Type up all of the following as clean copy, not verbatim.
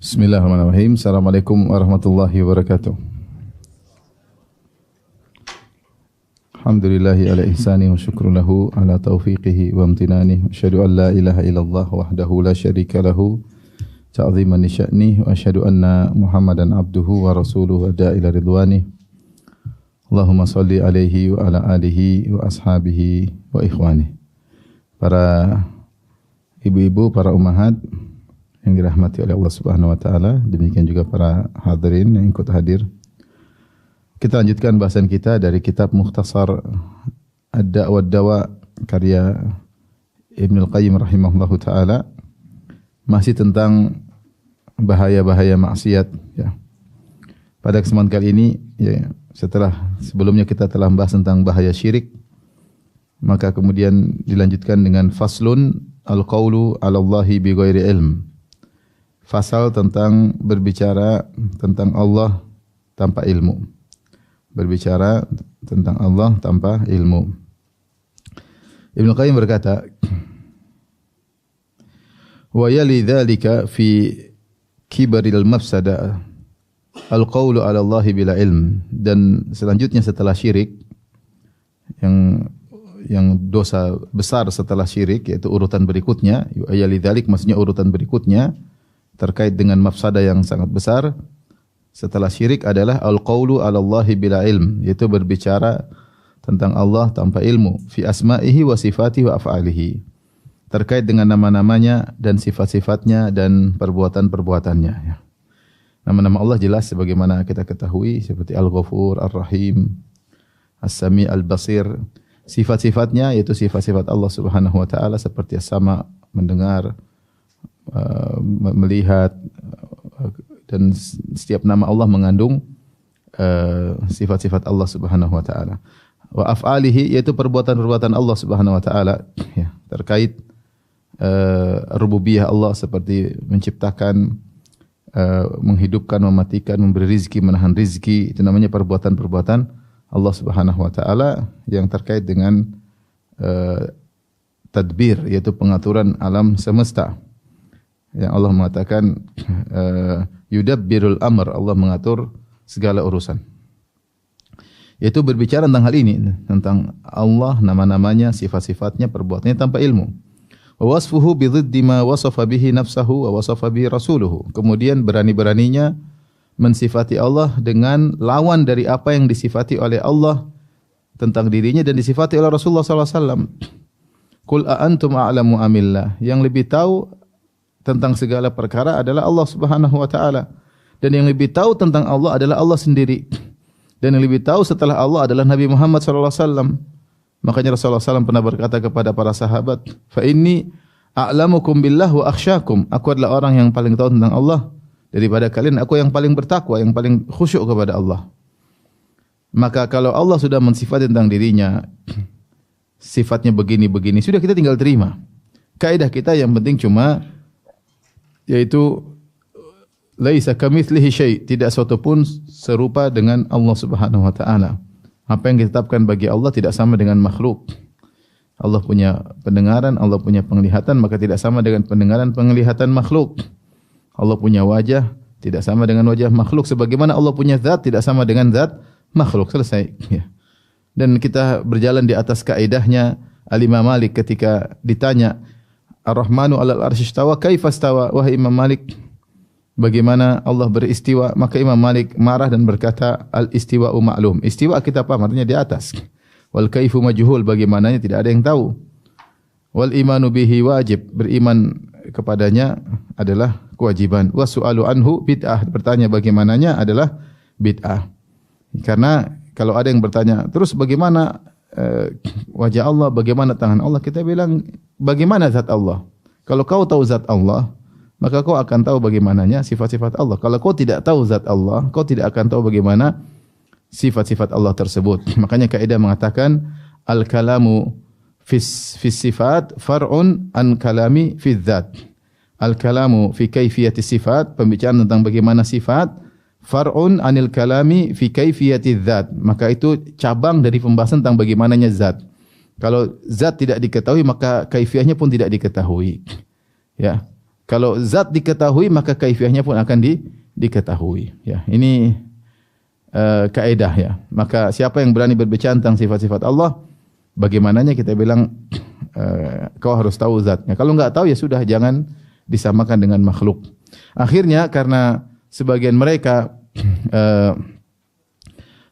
Bismillahirrahmanirrahim. Assalamualaikum warahmatullahi wabarakatuh. Alhamdulillahi ala ihsani wa syukru lahu ala taufiqihi wa amtinani. Asyhadu an la ilaha illallah wahdahu la syarika lahu ta'ziman li sya'ni wa asyhadu anna Muhammadan abduhu wa rasuluhu da'ila ridwani. Allahumma salli alaihi wa ala alihi wa ashabihi wa ikhwani. Para ibu-ibu, para ummahat yang dirahmati oleh Allah Subhanahu wa taala, demikian juga para hadirin yang ikut hadir. Kita lanjutkan bahasan kita dari kitab Mukhtasar Ad-Da' wa Ad-Dawa karya Ibnu Al-Qayyim rahimahullahu taala, masih tentang bahaya-bahaya maksiat ya. Pada kesempatan kali ini ya, setelah sebelumnya kita telah membahas tentang bahaya syirik, maka kemudian dilanjutkan dengan faslun al-qaulu 'ala Allahi bi ghairi ilm. Fasal tentang berbicara tentang Allah tanpa ilmu. Berbicara tentang Allah tanpa ilmu. Ibnu Qayyim berkata, wa yali dzalika fi kibaril mafsada al-qaulu 'ala Allahi bila ilm. Dan selanjutnya setelah syirik, yang dosa besar setelah syirik, yaitu urutan berikutnya, yali dzalik maksudnya urutan berikutnya terkait dengan mafsada yang sangat besar setelah syirik adalah al-qaulu 'ala Allahi bila ilm, yaitu berbicara tentang Allah tanpa ilmu, fi asma'ihi wa sifatihi wa af'alihi, terkait dengan nama-namanya dan sifat-sifatnya dan perbuatan-perbuatannya ya. Nama-nama Allah jelas sebagaimana kita ketahui, seperti Al-Ghafur, Ar-Rahim, As-Sami', Al-Basir. Sifat-sifatnya yaitu sifat-sifat Allah Subhanahu wa taala seperti as-sama', mendengar, melihat, dan setiap nama Allah mengandung sifat-sifat Allah Subhanahu wa taala. Wa af'alihi yaitu perbuatan-perbuatan Allah Subhanahu wa taala ya, terkait rububiyah Allah seperti menciptakan, menghidupkan, mematikan, memberi rizki, menahan rizki. Itu namanya perbuatan-perbuatan Allah Subhanahu wa taala yang terkait dengan tadbir, yaitu pengaturan alam semesta. Yang Allah mengatakan yudabbirul amr, Allah mengatur segala urusan. Yaitu berbicara tentang hal ini, tentang Allah, nama-namanya, sifat-sifatnya, perbuatannya tanpa ilmu. Wa wasfuhu bi dhiddi ma wasafa bihi nafsahu wa wasafa bihi rasuluhu. Kemudian berani-beraninya mensifati Allah dengan lawan dari apa yang disifati oleh Allah tentang dirinya dan disifati oleh Rasulullah sallallahu alaihi wasallam. Qul a antum a'lamu amillah. Yang lebih tahu tentang segala perkara adalah Allah Subhanahu wa taala, dan yang lebih tahu tentang Allah adalah Allah sendiri, dan yang lebih tahu setelah Allah adalah Nabi Muhammad sallallahu alaihi wasallam. Makanya Rasulullah SAW pernah berkata kepada para sahabat, fa inni a'lamukum billah wa akhsyakum. Aku adalah orang yang paling tahu tentang Allah daripada kalian, aku yang paling bertakwa, yang paling khusyuk kepada Allah. Maka kalau Allah sudah mensifati tentang dirinya, sifatnya begini-begini, sudah kita tinggal terima. Kaidah kita yang penting cuma yaitu laisa kamitslihi syai', tidak sesuatu pun serupa dengan Allah Subhanahu wa taala. Apa yang ditetapkan bagi Allah tidak sama dengan makhluk. Allah punya pendengaran, Allah punya penglihatan, maka tidak sama dengan pendengaran, penglihatan makhluk. Allah punya wajah, tidak sama dengan wajah makhluk. Sebagaimana Allah punya zat, tidak sama dengan zat makhluk. Selesai ya. Dan kita berjalan di atas kaidahnya Al-Imam Malik ketika ditanya Ar-Rahmanu 'alal 'arsy istawa, kaifa istawa? Wahai Imam Malik, bagaimana Allah beristiwa? Maka Imam Malik marah dan berkata, al-istiwa'u ma'lum. Istiwa kita paham, artinya di atas. Wal kaifu majhul, bagaimananya tidak ada yang tahu. Wal imanu bihi wajib, beriman kepadanya adalah kewajiban. Wa su'alu anhu bid'ah, bertanya bagaimananya adalah bid'ah. Karena kalau ada yang bertanya, terus bagaimana wajah Allah, bagaimana tangan Allah, kita bilang bagaimana zat Allah. Kalau kau tahu zat Allah, maka kau akan tahu bagaimananya sifat-sifat Allah. Kalau kau tidak tahu zat Allah, kau tidak akan tahu bagaimana sifat-sifat Allah tersebut. Makanya kaidah mengatakan al-kalamu fis sifat far'un an kalami fi dzat. Al-kalamu fi kaifiyati sifat, pembicaraan tentang bagaimana sifat, far'un anil kalami fi kaifiyati dzat. Maka itu cabang dari pembahasan tentang bagaimananya zat. Kalau zat tidak diketahui, maka kaifiahnya pun tidak diketahui. Ya. Kalau zat diketahui maka kaifiahnya pun akan diketahui. Ya, ini kaidah ya. Maka siapa yang berani berbicara tentang sifat-sifat Allah, bagaimananya kita bilang kau harus tahu zatnya. Kalau enggak tahu ya sudah, jangan disamakan dengan makhluk. Akhirnya karena sebagian mereka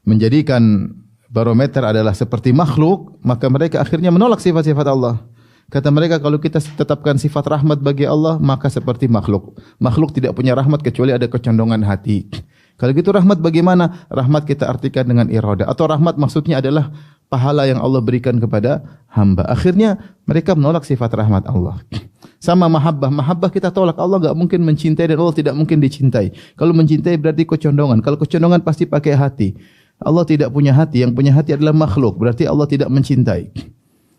menjadikan barometer adalah seperti makhluk, maka mereka akhirnya menolak sifat-sifat Allah. Kata mereka, kalau kita tetapkan sifat rahmat bagi Allah, maka seperti makhluk. Makhluk tidak punya rahmat kecuali ada kecondongan hati. Kalau gitu rahmat bagaimana? Rahmat kita artikan dengan iradah. Atau rahmat maksudnya adalah pahala yang Allah berikan kepada hamba. Akhirnya mereka menolak sifat rahmat Allah. Sama mahabbah. Mahabbah kita tolak. Allah enggak mungkin mencintai dan Allah tidak mungkin dicintai. Kalau mencintai berarti kecondongan. Kalau kecondongan pasti pakai hati. Allah tidak punya hati. Yang punya hati adalah makhluk. Berarti Allah tidak mencintai.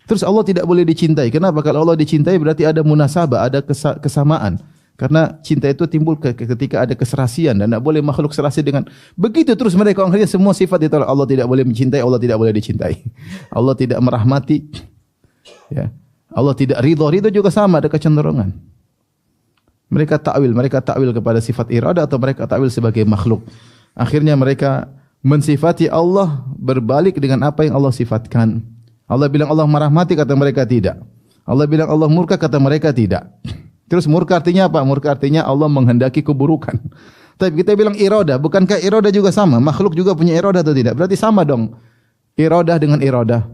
Terus Allah tidak boleh dicintai. Kenapa? Kalau Allah dicintai berarti ada munasabah, ada kesamaan. Karena cinta itu timbul ketika ada keserasian dan tidak boleh makhluk serasi dengan begitu terus mereka akhirnya semua sifat ditolak. Allah tidak boleh mencintai, Allah tidak boleh dicintai. Allah tidak merahmati. Ya. Allah tidak ridha. Ridha juga sama, ada kecenderungan. Mereka takwil kepada sifat iradah atau mereka takwil sebagai makhluk. Akhirnya mereka mensifati Allah berbalik dengan apa yang Allah sifatkan. Allah bilang Allah merahmati, kata mereka tidak. Allah bilang Allah murka, kata mereka tidak. Terus murka artinya apa? Murka artinya Allah menghendaki keburukan. Tapi kita bilang iradah, bukankah iradah juga sama? Makhluk juga punya iradah atau tidak? Berarti sama dong. Iradah dengan iradah.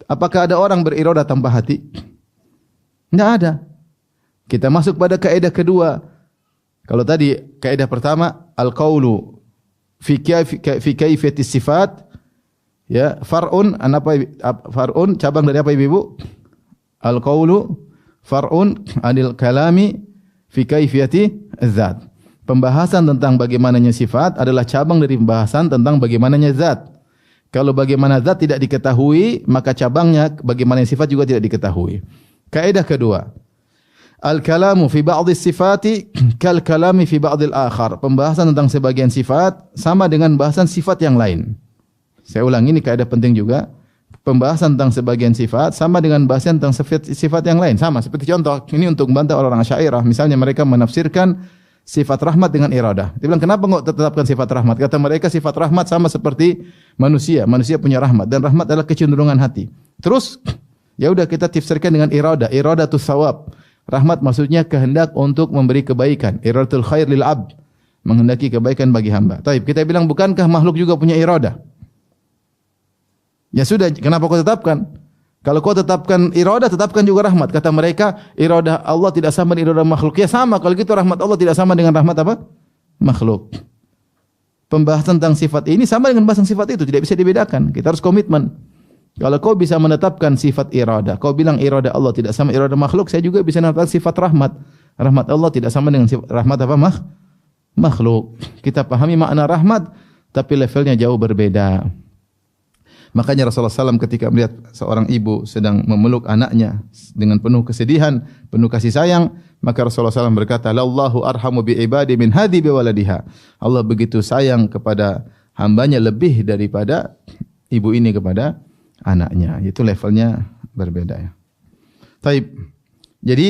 Apakah ada orang berirodah tanpa hati? Tidak ada. Kita masuk pada kaidah kedua. Kalau tadi kaidah pertama, al-qaulu fi kaifiyatis sifat. Ya, far'un far'un cabang dari apa Ibu? Al-qaulu far'un anil kalami fi kaifiyati az-zat. Pembahasan tentang bagaimananya sifat adalah cabang dari pembahasan tentang bagaimananya zat. Kalau bagaimana zat tidak diketahui, maka cabangnya bagaimana sifat juga tidak diketahui. Kaidah kedua, al-kalamu fi ba'dhi sifati kal kalami fi ba'dil akhar. Pembahasan tentang sebagian sifat sama dengan bahasan sifat yang lain. Saya ulangi, ini kaidah penting juga. Pembahasan tentang sebagian sifat sama dengan bahasan tentang sifat yang lain. Sama, seperti contoh, ini untuk membantah orang-orang Asy'ariyah. Misalnya mereka menafsirkan sifat rahmat dengan iradah. Dia bilang, kenapa enggak tetapkan sifat rahmat? Kata mereka sifat rahmat sama seperti manusia. Manusia punya rahmat dan rahmat adalah kecenderungan hati. Terus, ya udah kita tafsirkan dengan iradah. Iradatus shawab. Rahmat maksudnya kehendak untuk memberi kebaikan. Iradatul khair lil abd. Menghendaki kebaikan bagi hamba. Taib, kita bilang bukankah makhluk juga punya iradah? Ya sudah, kenapa kau tetapkan? Kalau kau tetapkan iradah, tetapkan juga rahmat. Kata mereka, iradah Allah tidak sama dengan iradah makhluk. Ya sama, kalau gitu rahmat Allah tidak sama dengan rahmat apa? Makhluk. Pembahasan tentang sifat ini sama dengan bahasan sifat itu, tidak bisa dibedakan. Kita harus komitmen. Kalau kau bisa menetapkan sifat iradah, kau bilang iradah Allah tidak sama iradah makhluk, saya juga bisa menetapkan sifat rahmat. Rahmat Allah tidak sama dengan sifat rahmat apa? Makhluk. Kita pahami makna rahmat, tapi levelnya jauh berbeda. Makanya Rasulullah SAW ketika melihat seorang ibu sedang memeluk anaknya dengan penuh kesedihan, penuh kasih sayang, maka Rasulullah SAW berkata, "Lallahu arhamu bi ibadi min hadi bi waladiha." Allah begitu sayang kepada hambanya lebih daripada ibu ini kepada anaknya. Itu levelnya berbeda ya. Taib. Jadi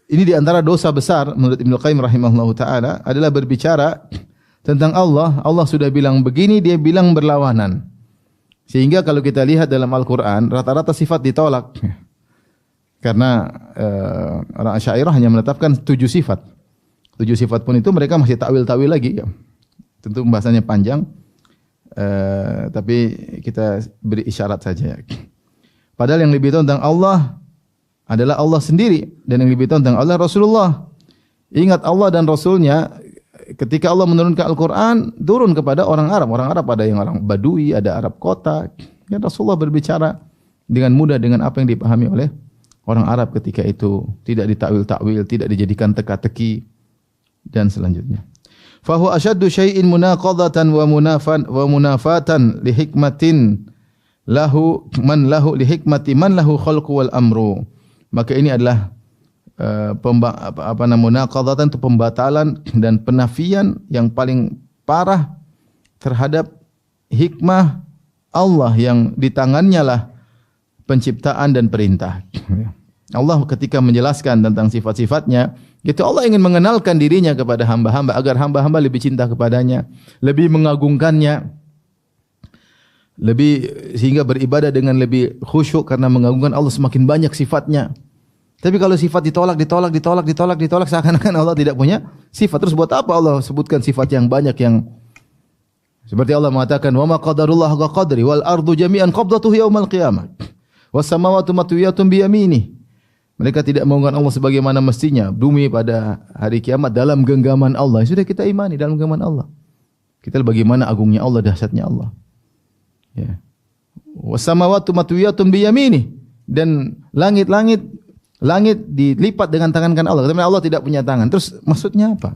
ini di antara dosa besar menurut Ibnu Qayyim rahimahullahu taala adalah berbicara tentang Allah. Allah sudah bilang begini, dia bilang berlawanan. Sehingga kalau kita lihat dalam Al-Quran, rata-rata sifat ditolak. Karena orang Asy'ariyah hanya menetapkan 7 sifat. 7 sifat pun itu mereka masih takwil-takwil lagi. Ya. Tentu pembahasannya panjang, tapi kita beri isyarat saja. Padahal yang lebih tahu tentang Allah adalah Allah sendiri. Dan yang lebih tahu tentang Allah Rasulullah. Ingat Allah dan Rasulnya. Ketika Allah menurunkan Al-Quran, turun kepada orang Arab. Orang Arab ada yang orang Badui, ada Arab kota. Ya, Rasulullah berbicara dengan mudah dengan apa yang dipahami oleh orang Arab ketika itu. Tidak ditakwil-takwil, tidak dijadikan teka-teki, dan selanjutnya. Fahu asyaddu syai'in munaqadatan wa munafatan li hikmatin lahu man lahu li hikmati man lahu khalqu wal amru. Maka ini adalah munaqadatan itu pembatalan dan penafian yang paling parah terhadap hikmah Allah yang di tangannya lah penciptaan dan perintah. Allah ketika menjelaskan tentang sifat-sifatnya, itu Allah ingin mengenalkan dirinya kepada hamba-hamba agar hamba-hamba lebih cinta kepadanya, lebih mengagungkannya, lebih sehingga beribadah dengan lebih khusyuk karena mengagungkan Allah, semakin banyak sifatnya. Tapi kalau sifat ditolak seakan-akan Allah tidak punya sifat. Terus buat apa Allah sebutkan sifat yang banyak yang seperti Allah mengatakan wa ma qadarullah haqqa qadri wal ardu jami'an qabdatuhu yaumal qiyamah was samawati matwiyatun bi yaminih. Mereka tidak mengagungkan Allah sebagaimana mestinya. Bumi pada hari kiamat dalam genggaman Allah. Sudah kita imani dalam genggaman Allah. Kita bagaimana agungnya Allah, dahsyatnya Allah. Ya. Was samawati matwiyatun bi yaminih, dan langit dilipat dengan tangan kan Allah. Karena Allah tidak punya tangan. Terus maksudnya apa?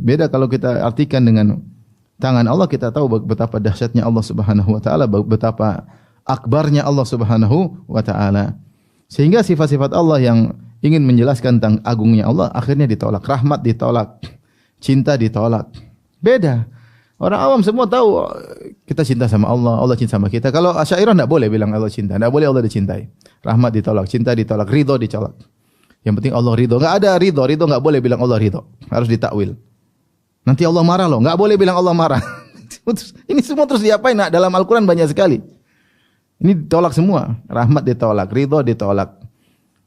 Beda kalau kita artikan dengan tangan Allah, kita tahu betapa dahsyatnya Allah Subhanahu wa taala, betapa akbarnya Allah Subhanahu wa taala. Sehingga sifat-sifat Allah yang ingin menjelaskan tentang agungnya Allah akhirnya ditolak. Rahmat ditolak, cinta ditolak. Beda. Orang awam semua tahu kita cinta sama Allah, Allah cinta sama kita. Kalau Asy'ariyah enggak boleh bilang Allah cinta, enggak boleh Allah dicintai. Rahmat ditolak, cinta ditolak, ridho ditolak. Yang penting Allah ridho. Enggak ada ridho enggak boleh bilang Allah ridho. Harus ditakwil. Nanti Allah marah loh, enggak boleh bilang Allah marah. Ini semua terus diapain? Nah, dalam Al-Qur'an banyak sekali. Ini ditolak semua. Rahmat ditolak, ridho ditolak,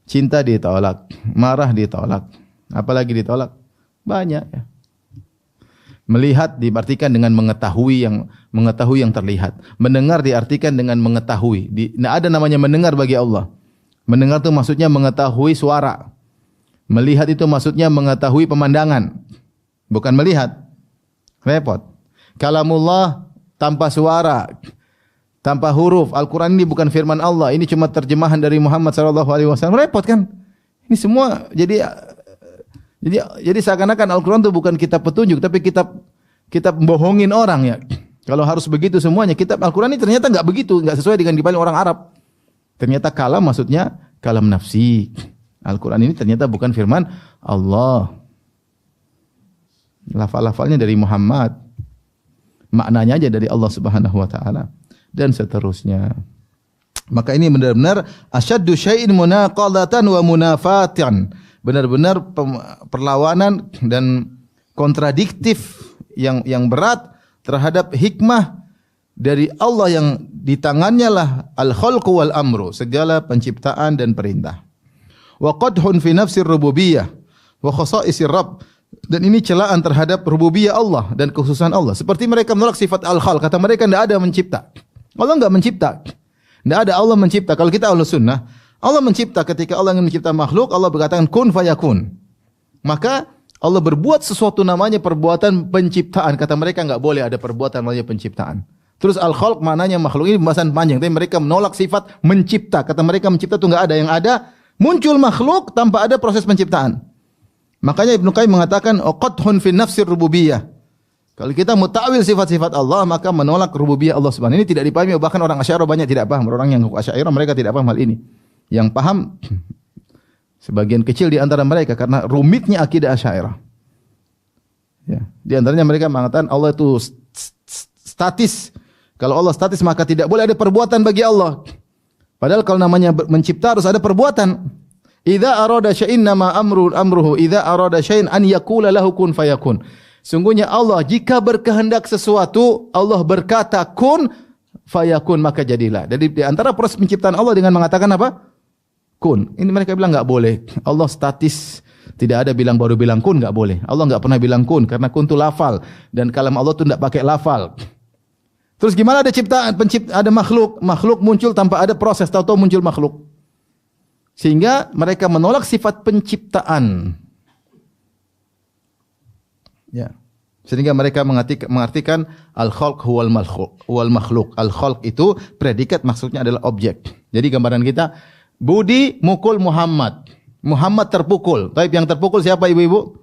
cinta ditolak, marah ditolak. Apalagi ditolak? Banyak ya. Melihat diartikan dengan mengetahui yang terlihat. Mendengar diartikan dengan mengetahui. Tidak ada namanya mendengar bagi Allah. Mendengar itu maksudnya mengetahui suara. Melihat itu maksudnya mengetahui pemandangan. Bukan melihat. Repot. Kalamullah tanpa suara, tanpa huruf. Al-Quran ini bukan firman Allah. Ini cuma terjemahan dari Muhammad SAW. Repot kan? Ini semua jadi seakan-akan Al-Quran itu bukan kitab petunjuk, tapi kitab bohongin orang ya. Kalau harus begitu semuanya, kitab Al-Quran ini ternyata enggak begitu, enggak sesuai dengan dipahami orang Arab. Ternyata kalam maksudnya kalam nafsi. Al-Quran ini ternyata bukan firman Allah. Lafal-lafalnya dari Muhammad. Maknanya aja dari Allah Subhanahu wa taala dan seterusnya. Maka ini benar-benar asyaddu syai'in munaqadatan wa munafatan. Benar-benar perlawanan dan kontradiktif yang berat terhadap hikmah dari Allah yang di tangannya lah al-khalqu wal amru, segala penciptaan dan perintah. Wa qadhun fi nafsir rububiyyah wa khasa'isir rabb, dan ini celaan terhadap rububiyah Allah dan kekhususan Allah. Seperti mereka menolak sifat al-khalq, kata mereka tidak ada mencipta. Allah enggak mencipta. Tidak ada Allah mencipta. Kalau kita Ahlus Sunnah, Allah mencipta. Ketika Allah ingin mencipta makhluk, Allah berkatakan kun fayakun. Maka Allah berbuat sesuatu namanya perbuatan penciptaan. Kata mereka enggak boleh ada perbuatan namanya penciptaan. Terus al-khalq maknanya makhluk, ini pembahasan panjang. Tapi mereka menolak sifat mencipta. Kata mereka mencipta itu enggak ada. Yang ada muncul makhluk tanpa ada proses penciptaan. Makanya Ibnu Qayyim mengatakan qadhun fi nafsir rububiyyah. Kalau kita mutakwil sifat-sifat Allah, maka menolak rububiyah Allah Subhanahu. Ini tidak dipahami, bahkan orang Asy'ariyah banyak tidak paham. Orang yang Asy'ariyah mereka tidak paham hal ini. Yang paham sebagian kecil di antara mereka karena rumitnya akidah Asy'ariyah. Ya, di antaranya mereka mengatakan Allah itu statis. Kalau Allah statis maka tidak boleh ada perbuatan bagi Allah. Padahal kalau namanya mencipta harus ada perbuatan. Idza arada syai'in nama amruhu idza arada syai'an an yaqula lahu kun fayakun. Sungguhnya Allah jika berkehendak sesuatu, Allah berkata kun fayakun, maka jadilah. Jadi di antara proses penciptaan Allah dengan mengatakan apa? Kun. Ini mereka bilang enggak boleh. Allah statis. Tidak ada baru bilang kun, enggak boleh. Allah enggak pernah bilang kun karena kun itu lafal dan kalam Allah itu enggak pakai lafal. Terus gimana ada ciptaan, ada makhluk muncul tanpa ada proses, tahu-tahu muncul makhluk. Sehingga mereka menolak sifat penciptaan. Ya. Sehingga mereka mengartikan al-khalq huwal makhluk. Al-khalq itu predikat, maksudnya adalah objek. Jadi gambaran kita, Budi mukul Muhammad. Muhammad terpukul. Tapi yang terpukul siapa ibu-ibu?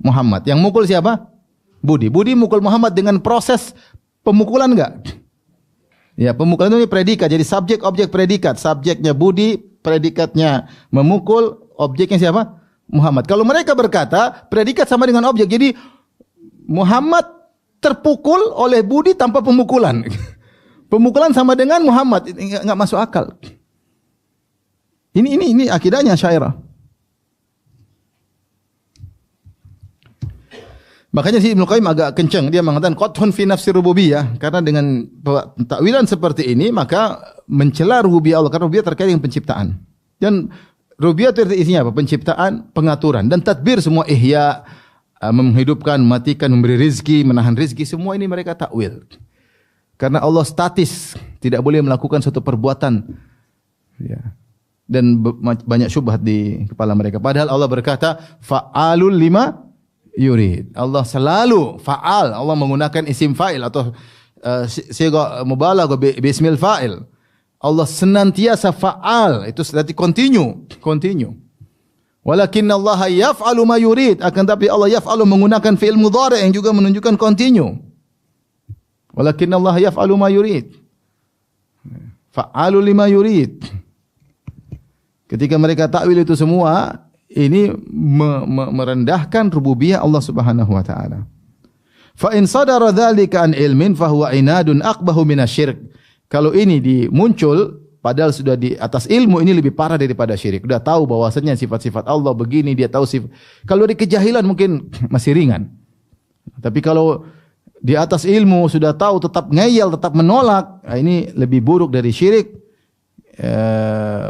Muhammad. Yang mukul siapa? Budi. Budi mukul Muhammad dengan proses pemukulan enggak? Ya, pemukulan itu predikat. Jadi subjek, objek, predikat. Subjeknya Budi, predikatnya memukul, objeknya siapa? Muhammad. Kalau mereka berkata predikat sama dengan objek, jadi Muhammad terpukul oleh Budi tanpa pemukulan. Pemukulan sama dengan Muhammad, enggak masuk akal. Ini akidahnya Asy'ariyah. Makanya si Ibnu Qayyim agak kencang, dia mengatakan qathun fi nafsi rububiyah, karena dengan takwilan seperti ini maka mencela rububiyah Allah, karena rububiyah terkait dengan penciptaan. Dan rububiyah itu isinya apa? Penciptaan, pengaturan dan tadbir, semua ihya, menghidupkan, mematikan, memberi rizki, menahan rizki, semua ini mereka takwil. Karena Allah statis, tidak boleh melakukan suatu perbuatan. Ya. Dan banyak syubhat di kepala mereka. Padahal Allah berkata, fa'alul lima yurid. Allah selalu fa'al. Allah menggunakan isim fa'il atau siga mubalaghah bismil fa'il. Allah senantiasa fa'al. Itu berarti continue. Walakinna Allah yaf'alu ma yurid. Akan tapi Allah yaf'alu menggunakan fi'il mudhari' yang juga menunjukkan continue. Walakinna Allah yaf'alu ma yurid. Fa'alu lima yurid. Ketika mereka takwil itu semua, ini merendahkan rububiyah Allah Subhanahu wa taala. Fa in sadara dzalika an ilmin fa huwa inadun aqbahu minasyirk. Kalau ini muncul padahal sudah di atas ilmu, ini lebih parah daripada syirik. Sudah tahu bahwasanya sifat-sifat Allah begini, dia tahu sifat. Kalau di kejahilan mungkin masih ringan. Tapi kalau di atas ilmu sudah tahu tetap ngeyel, tetap menolak, ini lebih buruk dari syirik.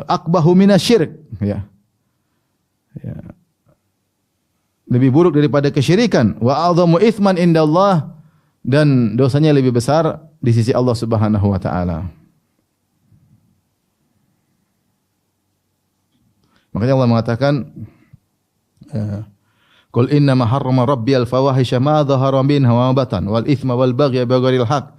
Aqbahu minasyirk, ya. Ya. Lebih buruk daripada kesyirikan. Wa a'dhamu itsman indallah, dan dosanya lebih besar di sisi Allah Subhanahu wa taala. Makanya Allah mengatakan, qul inna ma harrama rabbiyal fawahisha ma dhahara minha wa ma batan wal itsma wal baghya bighairil haqq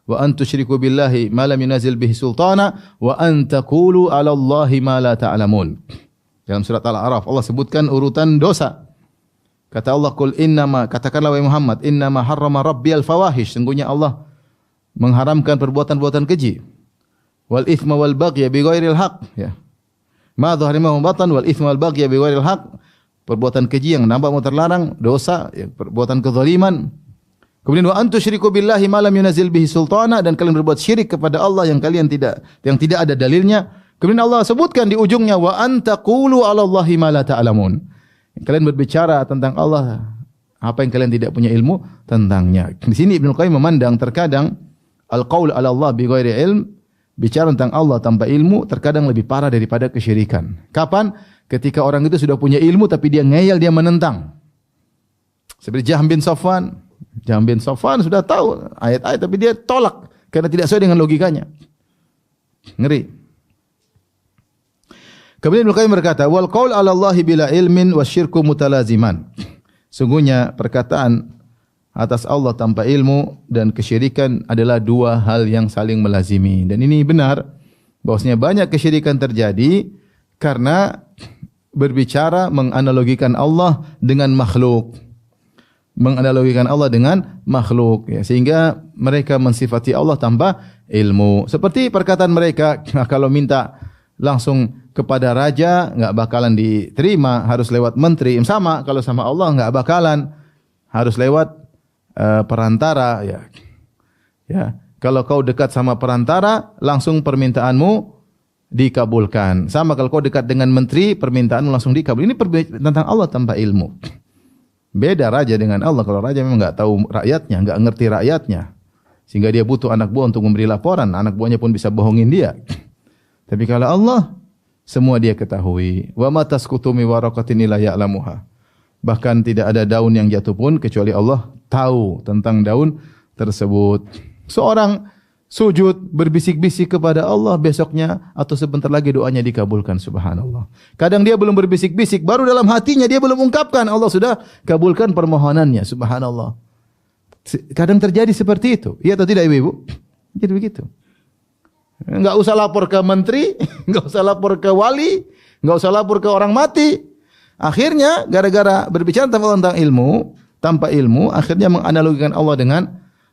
wa an tusyriku billahi ma lam yunzil bihi sultana wa an taqulu 'ala Allahi ma la ta'lamun. Dalam surat Al-A'raf Allah sebutkan urutan dosa. Kata Allah, qul innama, katakanlah wahai Muhammad, innama harrama rabbiyal fawahish, sungguhnya Allah mengharamkan perbuatan-perbuatan keji. Wal itsma wal baghya bighairil haqq, ya. Ma dhahara minhu batan wal itsma wal baghya bighairil haqq. Perbuatan keji yang nampak mau terlarang, dosa, ya, perbuatan kezaliman. Kemudian wa antusyriku billahi ma lam yunzil bihi sultana, dan kalian berbuat syirik kepada Allah yang tidak ada dalilnya. Kemudian Allah sebutkan di ujungnya, wa antaqulu 'ala Allahi ma la ta'lamun. Kalian berbicara tentang Allah apa yang kalian tidak punya ilmu tentangnya. Di sini Ibnu Qayyim memandang terkadang al-qaul 'ala Allah bi ghairi ilm, bicara tentang Allah tanpa ilmu, terkadang lebih parah daripada kesyirikan. Kapan? Ketika orang itu sudah punya ilmu tapi dia ngeyel, dia menentang. Seperti Jahm bin Safwan. Jahm bin Safwan sudah tahu ayat-ayat tapi dia tolak karena tidak sesuai dengan logikanya. Ngeri. Kemudian Ibnu Qayyim berkata, wal qaul 'ala Allahi bila ilmin wasyirku mutalaziman. Sungguhnya perkataan atas Allah tanpa ilmu dan kesyirikan adalah dua hal yang saling melazimi. Dan ini benar bahwasanya banyak kesyirikan terjadi karena berbicara menganalogikan Allah dengan makhluk. Menganalogikan Allah dengan makhluk, ya, sehingga mereka mensifati Allah tanpa ilmu. Seperti perkataan mereka, kalau minta langsung kepada raja enggak bakalan diterima, harus lewat menteri. Sama kalau sama Allah enggak bakalan, harus lewat perantara, ya. Ya, kalau kau dekat sama perantara, langsung permintaanmu dikabulkan. Sama kalau kau dekat dengan menteri, permintaanmu langsung dikabul. Ini tentang Allah tanpa ilmu. Beda raja dengan Allah. Kalau raja memang enggak tahu rakyatnya, enggak ngerti rakyatnya, sehingga dia butuh anak buah untuk memberi laporan. Anak buahnya pun bisa bohongin dia. Tapi kalau Allah, semua dia ketahui. Wa ma tasqutu min waraqatin illa ya'lamuha. Bahkan tidak ada daun yang jatuh pun kecuali Allah tahu tentang daun tersebut. Seorang sujud berbisik-bisik kepada Allah, besoknya atau sebentar lagi doanya dikabulkan, subhanallah. Kadang dia belum berbisik-bisik, baru dalam hatinya dia belum ungkapkan, Allah sudah kabulkan permohonannya, subhanallah. Kadang terjadi seperti itu. Iya atau tidak ibu-ibu? Jadi begitu. Enggak usah lapor ke menteri, enggak usah lapor ke wali, enggak usah lapor ke orang mati. Akhirnya gara-gara berbicara tentang ilmu, tanpa ilmu, akhirnya menganalogikan Allah dengan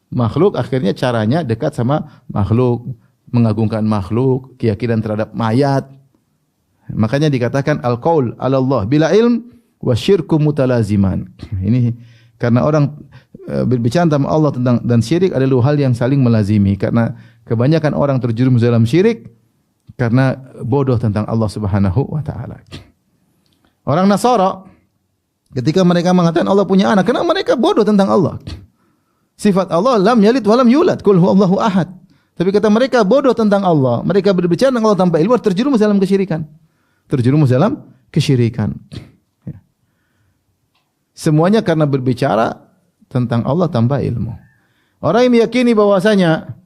makhluk, akhirnya caranya dekat sama makhluk, mengagungkan makhluk, keyakinan terhadap mayat. Makanya dikatakan al-qaul 'ala Allah bila ilm wasyirku mutalaziman. Ini karena orang berbicara tentang Allah dan syirik adalah hal yang saling melazimi, karena kebanyakan orang terjerumus dalam syirik karena bodoh tentang Allah Subhanahu wa taala. Orang Nasara ketika mereka mengatakan Allah punya anak, karena mereka bodoh tentang Allah. Sifat Allah lam yalid wa lam yulad, qul huwallahu ahad. Tapi kata mereka bodoh tentang Allah. Mereka berbicara tentang Allah tanpa ilmu, terjerumus dalam kesyirikan. Terjerumus dalam kesyirikan. Ya. Semuanya karena berbicara tentang Allah tanpa ilmu. Orang yang meyakini bahwasanya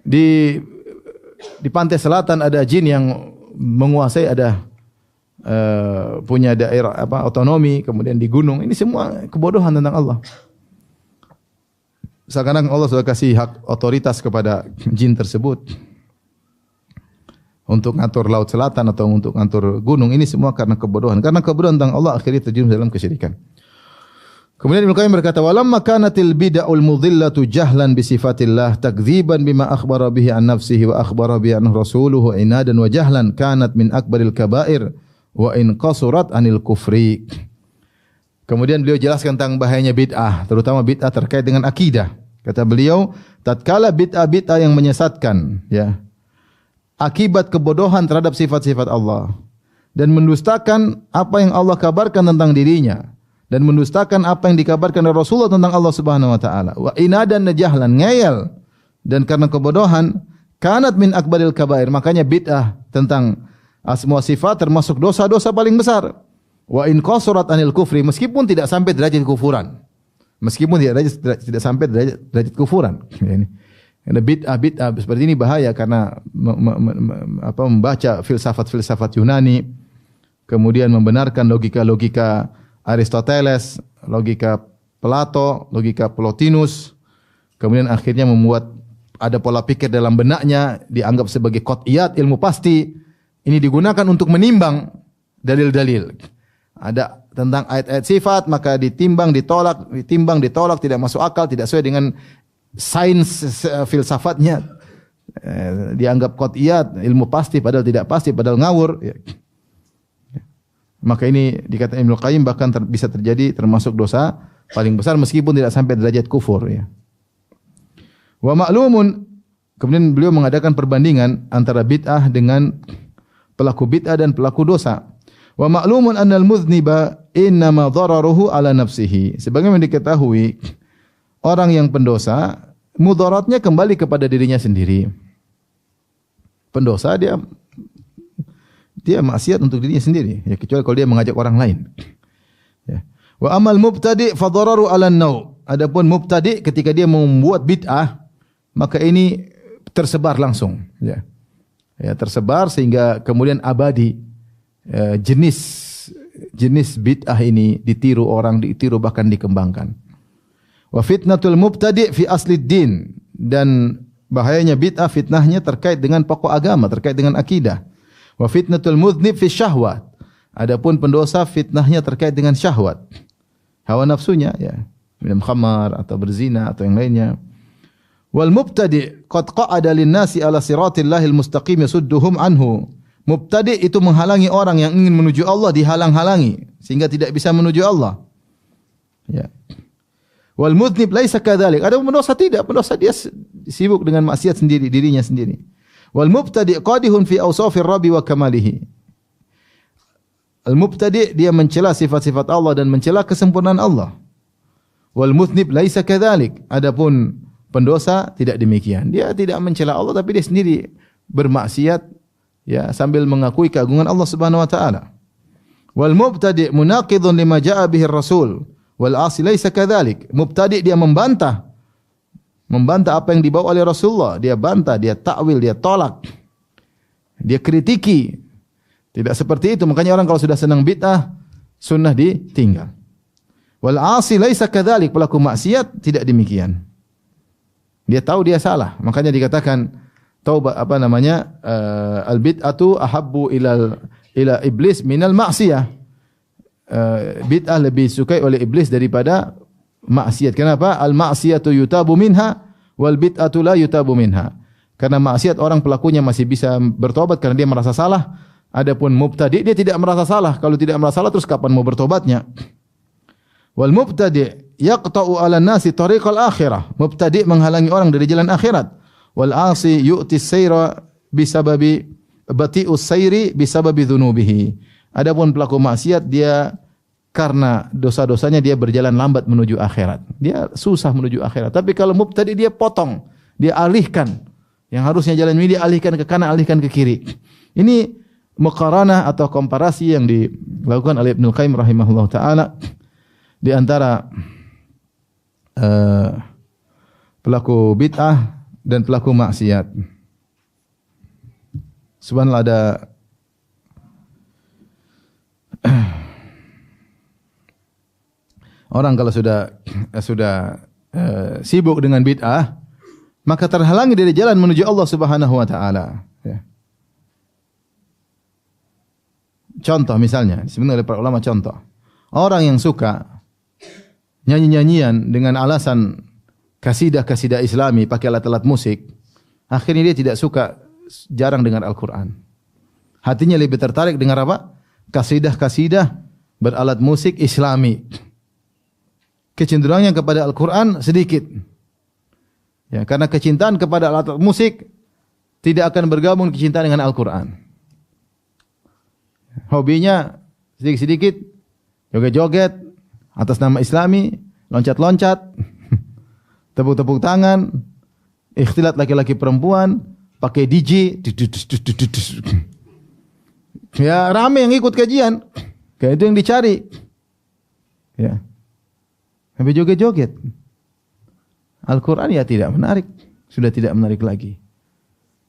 di pantai selatan ada jin yang menguasai, ada punya daerah otonomi, kemudian di gunung, ini semua kebodohan tentang Allah. Seakan-akan Allah sudah kasih hak otoritas kepada jin tersebut untuk ngatur laut selatan atau untuk ngatur gunung. Ini semua karena kebodohan. Karena kebodohan tentang Allah akhirnya terjerumus dalam kesyirikan. Kemudian Ibnu Qayyim berkata, "Walamma kanatil bid'ul mudhillatu jahlan bi sifatillah takdziban bima akhbara bihi an nafsihi wa akhbara bihi an rasuluhu inadan wa jahlan kanat min akbaril kaba'ir wa in qasurat anil kufri." Kemudian beliau jelaskan tentang bahayanya bid'ah, terutama bid'ah terkait dengan akidah. Kata beliau, tatkala bid'ah-bid'ah yang menyesatkan, ya, akibat kebodohan terhadap sifat-sifat Allah dan mendustakan apa yang Allah kabarkan tentang dirinya dan mendustakan apa yang dikabarkan oleh Rasulullah tentang Allah Subhanahu wa taala. Wa inadan najahlan, ngeyel, dan karena kebodohan kanat min akbaril kabair, makanya bid'ah tentang asma sifat termasuk dosa-dosa paling besar. Wa in qasurat anil kufri, meskipun tidak sampai derajat kufuran. Meskipun tidak sampai derajat kufuran. Ini. Karena bid'ah seperti ini bahaya karena membaca filsafat-filsafat Yunani, kemudian membenarkan logika-logika Aristoteles, logika Plato, logika Plotinus, kemudian akhirnya membuat ada pola pikir dalam benaknya dianggap sebagai qat'iyat, ilmu pasti. Ini digunakan untuk menimbang dalil-dalil. Ada tentang ayat-ayat sifat, maka ditimbang, ditolak, tidak masuk akal, tidak sesuai dengan sains filsafatnya. Dianggap qat'iyat, ilmu pasti padahal tidak pasti, padahal ngawur. Maka ini dikatakan Ibnu Qayyim bahkan bisa terjadi termasuk dosa paling besar meskipun tidak sampai derajat kufur, ya. Wa ma'lumun, kemudian beliau mengadakan perbandingan antara bid'ah dengan pelaku bid'ah dan pelaku dosa. Wa ma'lumun annal mudhniba innama dhararuhu ala nafsihi. Sebagaimana diketahui, orang yang pendosa mudaratnya kembali kepada dirinya sendiri. Pendosa dia maksiat untuk dirinya sendiri, ya, kecuali kalau dia mengajak orang lain. Ya. Wa amal mubtadi fa dhararu ala an-naw. Adapun mubtadi ketika dia membuat bid'ah, maka ini tersebar langsung, ya. Ya, tersebar sehingga kemudian abadi. Jenis bid'ah ini ditiru orang, bahkan dikembangkan. Wa fitnatul mubtadi' fi aslid din, dan bahayanya bid'ah, fitnahnya terkait dengan pokok agama, terkait dengan akidah. Wa fitnatul mudhnib fi syahwat, adapun pendosa fitnahnya terkait dengan syahwat, hawa nafsunya, ya, minum khamar atau berzina atau yang lainnya. Wal mubtadi' qad qa'ada lin-nasi ala siratillahil mustaqim yasudduhum anhu. Mubtadi' itu menghalangi orang yang ingin menuju Allah, dihalang-halangi sehingga tidak bisa menuju Allah. Ya. Wal mudhnib laisa kadzalik. Ada pendosa tidak, pendosa dia sibuk dengan maksiat sendiri, dirinya sendiri. Wal mubtadi' qadihun fi awsafir rabbi wa kamalihi. Al mubtadi' dia mencela sifat-sifat Allah dan mencela kesempurnaan Allah. Wal mudhnib laisa kadzalik. Adapun pendosa tidak demikian. Dia tidak mencela Allah tapi dia sendiri bermaksiat, ya, sambil mengakui keagungan Allah Subhanahu wa taala. Wal mubtadi' munaqidun lima jaa'a bihi ar-rasul wal 'asi laisa kadzalik. Mubtadi' dia membantah apa yang dibawa oleh Rasulullah, dia bantah, dia takwil, dia tolak. Dia kritiki. Tidak seperti itu, makanya orang kalau sudah senang bid'ah, sunnah ditinggal. Wal 'asi laisa kadzalik, pelaku maksiat tidak demikian. Dia tahu dia salah, makanya dikatakan taubat al bid'atu ahabbu ila iblis minal ma'siyah. Bid'ah lebih sukai oleh iblis daripada maksiat. Kenapa? Al ma'siyatu yutabu minha wal bid'atu la yutabu minha. Karena maksiat orang pelakunya masih bisa bertobat karena dia merasa salah. Adapun mubtadi' dia tidak merasa salah. Kalau tidak merasa salah terus kapan mau bertobatnya? Wal mubtadi' yaqta'u 'ala nasi tariqal akhirah. Mubtadi' menghalangi orang dari jalan akhirat. Wal 'asi yu'ti sayra bisababi bati'us sayri bisababi dzunubihi. Adapun pelaku maksiat dia karena dosa-dosanya dia berjalan lambat menuju akhirat. Dia susah menuju akhirat. Tapi kalau mubtadi dia potong, dia alihkan. Yang harusnya jalan ini dia alihkan ke kanan, alihkan ke kiri. Ini muqaranah atau komparasi yang dilakukan oleh Ibnu Qayyim rahimahullah taala di antara pelaku bid'ah dan pelaku maksiat. Subhanallah, ada orang kalau sudah sibuk dengan bid'ah, maka terhalangi dari jalan menuju Allah Subhanahu wa taala. Ya. Contoh misalnya, sebenarnya para ulama contoh. Orang yang suka nyanyi-nyanyian dengan alasan kasidah-kasidah Islami pakai alat-alat musik, akhirnya dia tidak suka, jarang dengar Al-Quran. Hatinya lebih tertarik dengar apa? Kasidah-kasidah beralat musik Islami. Kecenderungannya kepada Al-Quran sedikit. Ya, karena kecintaan kepada alat musik tidak akan bergabung kecintaan dengan Al-Quran. Hobinya sedikit-sedikit joget-joget atas nama Islami, loncat-loncat, tepuk-tepuk tangan, ikhtilat laki-laki perempuan, pakai DJ, ya ramai yang ikut kajian, kayak itu yang dicari, ya, sampai joget-joget. Al-Quran ya tidak menarik, sudah tidak menarik lagi.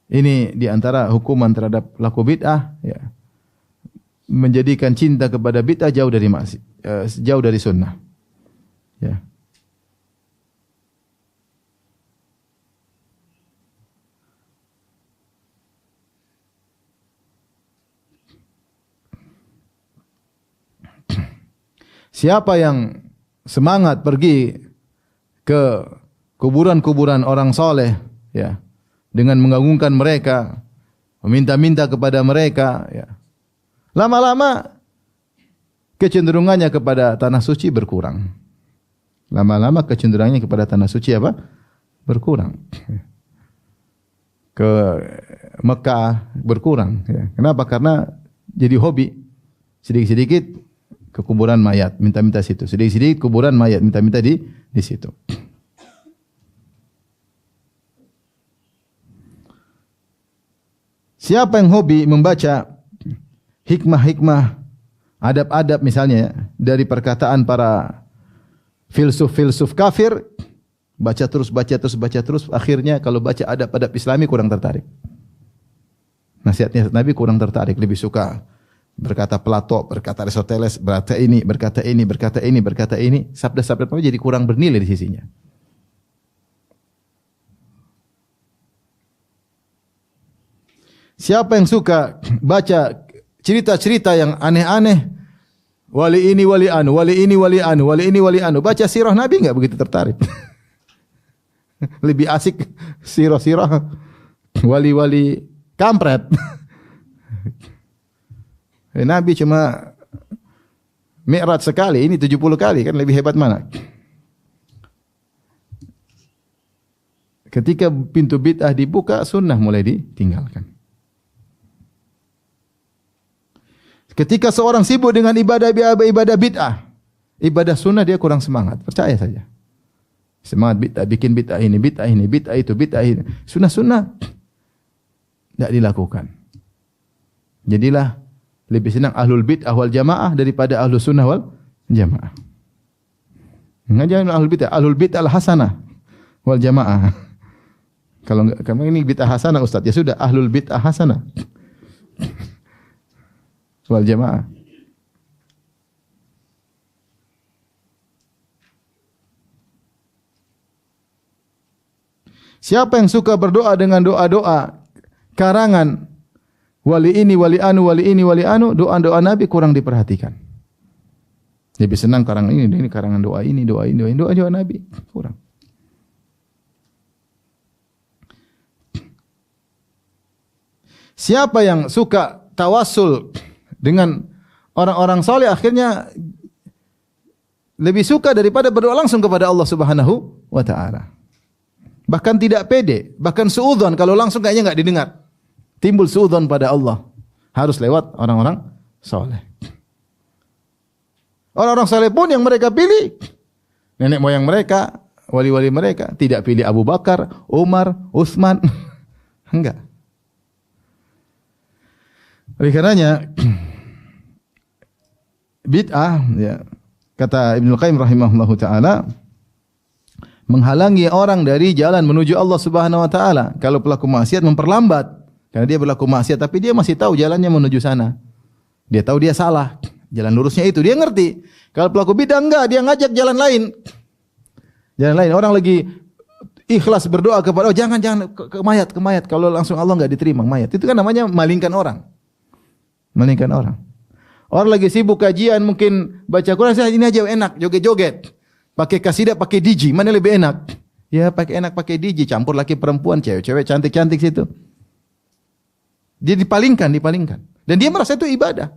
Ini diantara hukuman terhadap pelaku bid'ah, ya, menjadikan cinta kepada bid'ah jauh dari sunnah. Ya. Siapa yang semangat pergi ke kuburan-kuburan orang soleh, ya, dengan mengagungkan mereka, meminta-minta kepada mereka, ya, lama-lama kecenderungannya kepada tanah suci berkurang. Lama-lama kecenderungannya kepada tanah suci apa? Berkurang. Ke Mekah berkurang. Ya. Kenapa? Karena jadi hobi. Sedikit-sedikit ke kuburan mayat, minta-minta situ. Sedikit-sedikit kuburan mayat, minta-minta di situ. Siapa yang hobi membaca hikmah-hikmah, adab-adab misalnya dari perkataan para filsuf-filsuf kafir, baca terus, akhirnya kalau baca adab-adab Islami kurang tertarik. Nasihatnya Nabi kurang tertarik, lebih suka berkata Plato, berkata Aristoteles, berkata ini, sabda-sabda Nabi jadi kurang bernilai di sisinya. Siapa yang suka baca cerita-cerita yang aneh-aneh, wali ini wali anu, wali ini wali anu, wali ini wali anu, baca sirah Nabi enggak begitu tertarik. Lebih asik sirah-sirah wali-wali kampret. Nabi cuma mi'raj sekali, ini 70 kali, kan lebih hebat mana? Ketika pintu bid'ah dibuka, sunnah mulai ditinggalkan. Ketika seorang sibuk dengan ibadah bid'ah, ibadah sunnah dia kurang semangat. Percaya saja. Semangat bid'ah, bikin bid'ah ini, bid'ah itu, bid'ah ini. Sunnah-sunnah tidak dilakukan. Jadilah lebih senang ahlul bid'ah wal jamaah daripada ahlus sunnah wal jamaah. Jangan ahlul bid'ah al hasanah wal jamaah. Kalau ini bid'ah hasanah Ustaz, ya sudah ahlul bid'ah hasanah wal jamaah. Siapa yang suka berdoa dengan doa-doa karangan wali ini, wali anu, doa-doa Nabi kurang diperhatikan. Lebih senang karangan ini karangan doa ini, doa Nabi kurang. Siapa yang suka tawassul dengan orang-orang saleh, akhirnya lebih suka daripada berdoa langsung kepada Allah Subhanahu wa taala. Bahkan tidak pede, bahkan suudzon kalau langsung kayaknya enggak didengar. timbul suudzon pada Allah, harus lewat orang-orang saleh. Orang-orang saleh pun yang mereka pilih, nenek moyang mereka, wali-wali mereka, tidak pilih Abu Bakar, Umar, Utsman. Enggak. Oleh karenanya bid'ah, ya, kata Ibnu Qayyim rahimahullahu taala, menghalangi orang dari jalan menuju Allah Subhanahu wa taala. Kalau pelaku maksiat memperlambat karena dia berlaku maksiat tapi dia masih tahu jalannya menuju sana. Dia tahu dia salah. Jalan lurusnya itu dia ngerti. Kalau pelaku bid'ah enggak, dia ngajak jalan lain. Jalan lain. Orang lagi ikhlas berdoa kepada, oh jangan ke mayat. Kalau langsung Allah enggak diterima mayat. Itu kan namanya malingkan orang. Malingkan orang. Orang lagi sibuk kajian, mungkin baca Quran, saya ini aja enak, joget-joget. Pakai kasidah, pakai DJ, mana lebih enak? Ya pakai enak, pakai DJ, campur laki perempuan, cewek-cewek cantik-cantik situ. Dia dipalingkan. Dan dia merasa itu ibadah.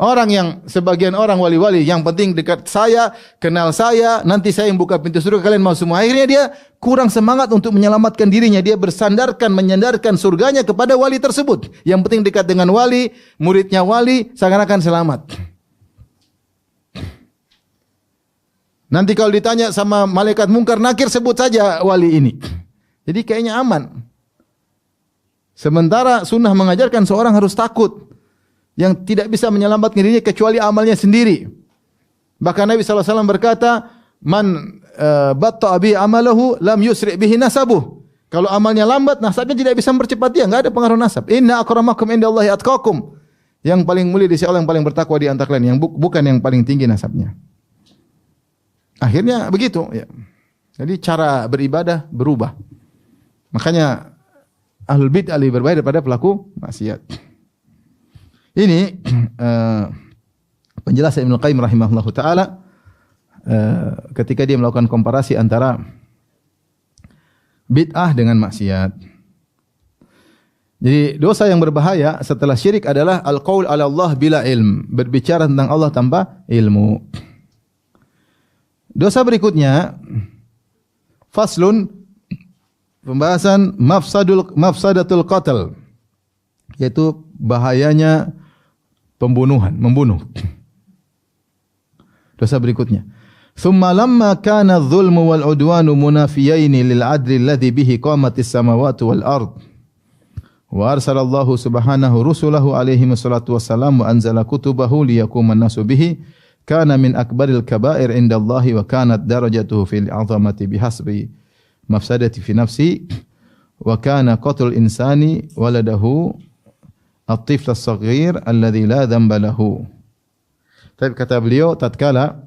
Orang yang, sebagian orang wali-wali, yang penting dekat saya, kenal saya, nanti saya yang buka pintu surga, kalian mau semua. Akhirnya dia kurang semangat untuk menyelamatkan dirinya. Dia menyandarkan surganya kepada wali tersebut. Yang penting dekat dengan wali, muridnya wali, seakan-akan selamat. Nanti kalau ditanya sama malaikat mungkar nakir, sebut saja wali ini. Jadi kayaknya aman. Sementara sunnah mengajarkan seorang harus takut, yang tidak bisa menyelamatkan dirinya kecuali amalnya sendiri. Bahkan Nabi SAW berkata, man batta'a bi amalahu lam yusri' bihi nasabuh. Kalau amalnya lambat, nasabnya tidak bisa mempercepat dia, enggak ada pengaruh nasab. Inna akramakum indallahi atqakum. Yang paling mulia di sisi Allah yang paling bertakwa di antara kalian, yang bukan yang paling tinggi nasabnya. Akhirnya begitu, ya. Jadi cara beribadah berubah. Makanya ahlul bid'ah lebih berbahaya daripada pelaku maksiat. Ini penjelasan Ibnu Qayyim rahimahullahu taala ketika dia melakukan komparasi antara bid'ah dengan maksiat. Jadi dosa yang berbahaya setelah syirik adalah al-qaul 'ala Allah bila ilm, berbicara tentang Allah tanpa ilmu. Dosa berikutnya faslun, pembahasan mafsadatul qatl, yaitu bahayanya membunuh. Dosa berikutnya. Thumma lamma kana adh-dhulmu wal 'udwanu munafiyaini lil 'adli alladhi bihi qamatis samawati wal ard. Wa arsalallahu subhanahu rusulahu alaihi wassalatu wassalam wa anzala kutubahu liyaquma an-nasu bihi. Kana min akbaril kaba'ir indallahi wa kanat darajatuhu fil 'azamati bihasbi mafsadati fi nafsi wa kana qatlul insani waladahu at-tifl as-saghir alladhi la dhanba lahu. Tapi kata beliau, tatkala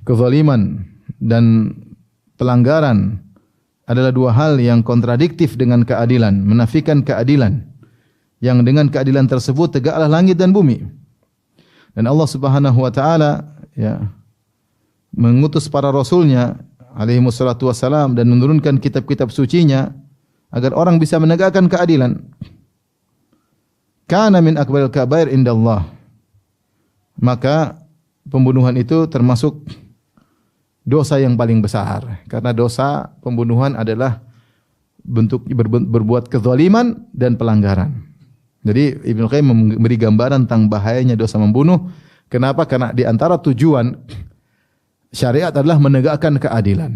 kezaliman dan pelanggaran adalah dua hal yang kontradiktif dengan keadilan, menafikan keadilan, yang dengan keadilan tersebut tegaklah langit dan bumi. Dan Allah Subhanahu wa taala, ya, mengutus para rasulnya alaihi wassalatu wassalam dan menurunkan kitab-kitab sucinya agar orang bisa menegakkan keadilan. Kana min akbaril kabair indallah. Maka pembunuhan itu termasuk dosa yang paling besar, karena dosa pembunuhan adalah bentuk berbuat kezaliman dan pelanggaran. Jadi Ibnu Qayyim memberi gambaran tentang bahayanya dosa membunuh. Kenapa? Karena di antara tujuan syariat adalah menegakkan keadilan.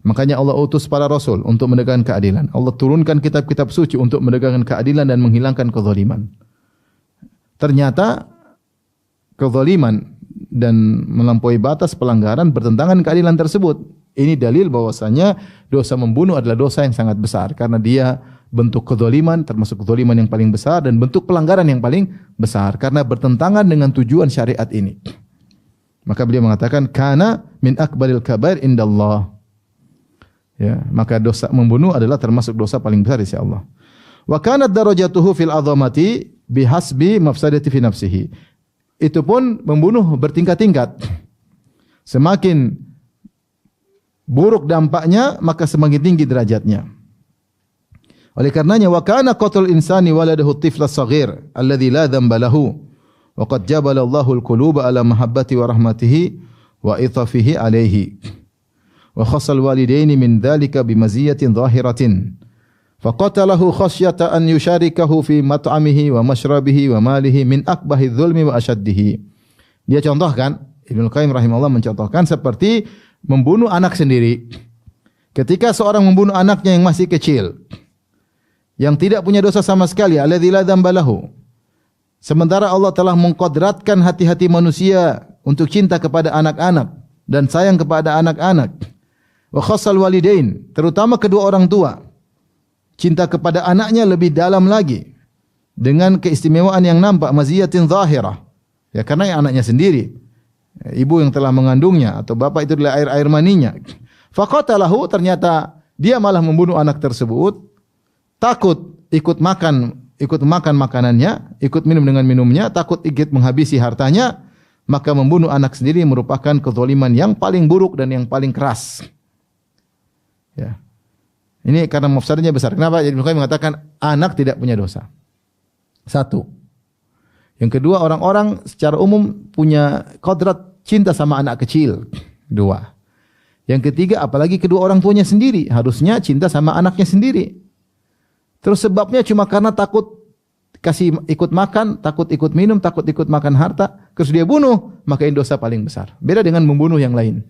Makanya Allah utus para rasul untuk menegakkan keadilan. Allah turunkan kitab-kitab suci untuk menegakkan keadilan dan menghilangkan kezaliman. Ternyata kezaliman dan melampaui batas pelanggaran bertentangan keadilan tersebut. Ini dalil bahwasanya dosa membunuh adalah dosa yang sangat besar karena dia bentuk kezaliman, termasuk kezaliman yang paling besar, dan bentuk pelanggaran yang paling besar karena bertentangan dengan tujuan syariat ini. Maka beliau mengatakan kana min akbaril kabair indallah. Ya, maka dosa membunuh adalah termasuk dosa paling besar di sisi Allah. Wa kanat darajatuhu fil 'azamati bihasbi mafsadati fi nafsihi. Itu pun membunuh bertingkat-tingkat. Semakin buruk dampaknya, maka semakin tinggi derajatnya. Oleh karenanya wa kana qatlul insani waladahu tifla saghir alladhi la dhanba lahu wa qad jabala Allahu al-quluba ala mahabbati wa rahmatihi wa ithafihi alayhi. wa khassal walidaini min dzalika bimaziyatin dhahiratin. Faqatalahu khasyata an yusharikahu fi mat'amihi wa mashrabihi wa malihi min akbahi dzulmi wa asyaddihi. Dia contohkan, Ibnu Qayyim rahimahullah mencontohkan seperti membunuh anak sendiri. Ketika seorang membunuh anaknya yang masih kecil, yang tidak punya dosa sama sekali, alladzi la dzamba lahu. Sementara Allah telah mengkodratkan hati-hati manusia untuk cinta kepada anak-anak dan sayang kepada anak-anak. Wa khassal walidain, terutama kedua orang tua. Cinta kepada anaknya lebih dalam lagi dengan keistimewaan yang nampak, maziyatin zahirah. Ya, karena anaknya sendiri, ibu yang telah mengandungnya atau bapak itu adalah air maninya. Faqatalahu, ternyata dia malah membunuh anak tersebut, takut ikut makan makanannya, ikut minum dengan minumnya, takut ikut menghabisi hartanya, maka membunuh anak sendiri merupakan kezaliman yang paling buruk dan yang paling keras. Ya. Ini karena mafsadahnya besar. Kenapa? Jadi Ibnu Qayyim mengatakan anak tidak punya dosa. Satu. Yang kedua, orang-orang secara umum punya kodrat cinta sama anak kecil. Dua. Yang ketiga, apalagi kedua orang tuanya sendiri, harusnya cinta sama anaknya sendiri. Terus sebabnya cuma karena takut kasih ikut makan, takut ikut minum, takut ikut makan harta, terus dia bunuh, maka ini dosa paling besar. Beda dengan membunuh yang lain.